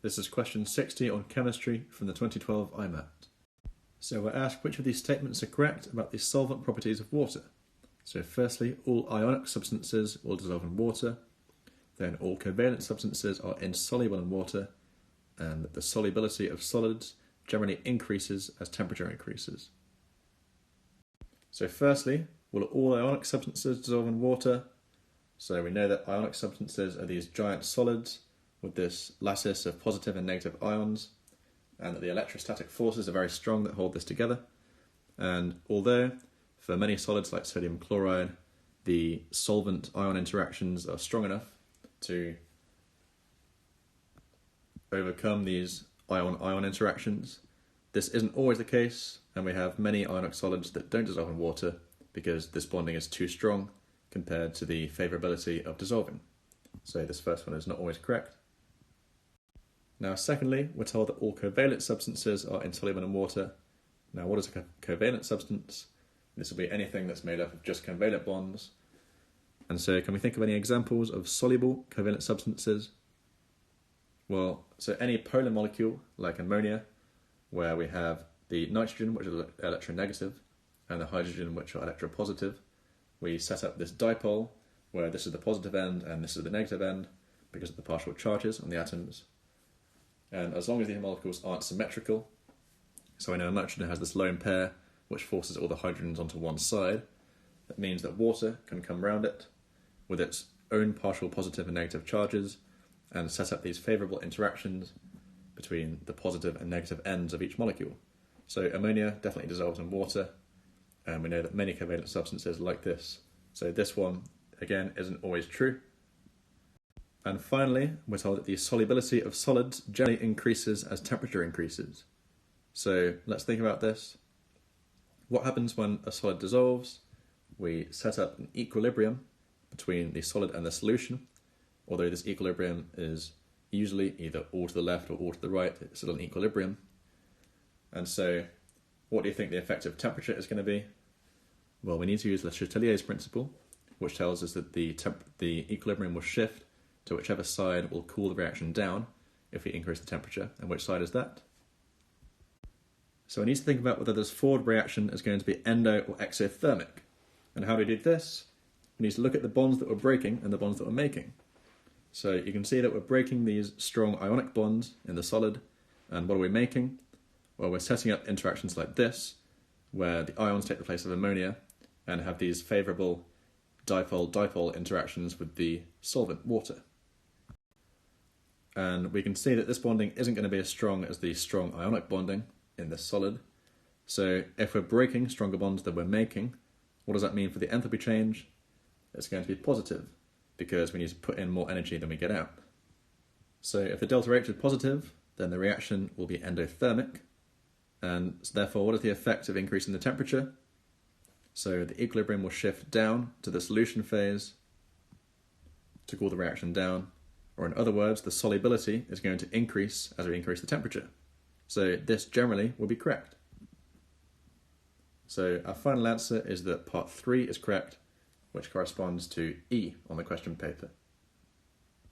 This is question 60 on chemistry from the 2012 IMAT. So we're asked which of these statements are correct about the solvent properties of water. So firstly, all ionic substances will dissolve in water, then all covalent substances are insoluble in water, and that the solubility of solids generally increases as temperature increases. So firstly, will all ionic substances dissolve in water? So we know that ionic substances are these giant solids with this lattice of positive and negative ions, and that the electrostatic forces are very strong that hold this together. And although for many solids like sodium chloride, the solvent-ion interactions are strong enough to overcome these ion-ion interactions, this isn't always the case, and we have many ionic solids that don't dissolve in water because this bonding is too strong compared to the favourability of dissolving. So this first one is not always correct. Now secondly, we're told that all covalent substances are insoluble in water. Now what is a covalent substance? This will be anything that's made up of just covalent bonds. And so can we think of any examples of soluble covalent substances? Well, so any polar molecule like ammonia, where we have the nitrogen, which is electronegative, and the hydrogen, which are electropositive, we set up this dipole where this is the positive end and this is the negative end because of the partial charges on the atoms. And as long as these molecules aren't symmetrical, so we know nitrogen has this lone pair which forces all the hydrogens onto one side, that means that water can come around it with its own partial positive and negative charges and set up these favourable interactions between the positive and negative ends of each molecule. So ammonia definitely dissolves in water, and we know that many covalent substances like this. So this one, again, isn't always true. And finally, we're told that the solubility of solids generally increases as temperature increases. So let's think about this. What happens when a solid dissolves? We set up an equilibrium between the solid and the solution, although this equilibrium is usually either all to the left or all to the right, it's still an equilibrium. And so what do you think the effective temperature is going to be? Well, we need to use Le Chatelier's principle, which tells us that the equilibrium will shift to whichever side will cool the reaction down if we increase the temperature. And which side is that? So we need to think about whether this forward reaction is going to be endo or exothermic. And how do we do this? We need to look at the bonds that we're breaking and the bonds that we're making. So you can see that we're breaking these strong ionic bonds in the solid, and what are we making? Well, we're setting up interactions like this, where the ions take the place of ammonia and have these favourable dipole-dipole interactions with the solvent water. And we can see that this bonding isn't going to be as strong as the strong ionic bonding in this solid. So if we're breaking stronger bonds than we're making, what does that mean for the enthalpy change? It's going to be positive, because we need to put in more energy than we get out. So if the delta H is positive, then the reaction will be endothermic, and therefore what is the effect of increasing the temperature? So the equilibrium will shift down to the solution phase to cool the reaction down, or in other words, the solubility is going to increase as we increase the temperature. So this generally will be correct. So our final answer is that part 3 is correct, which corresponds to E on the question paper.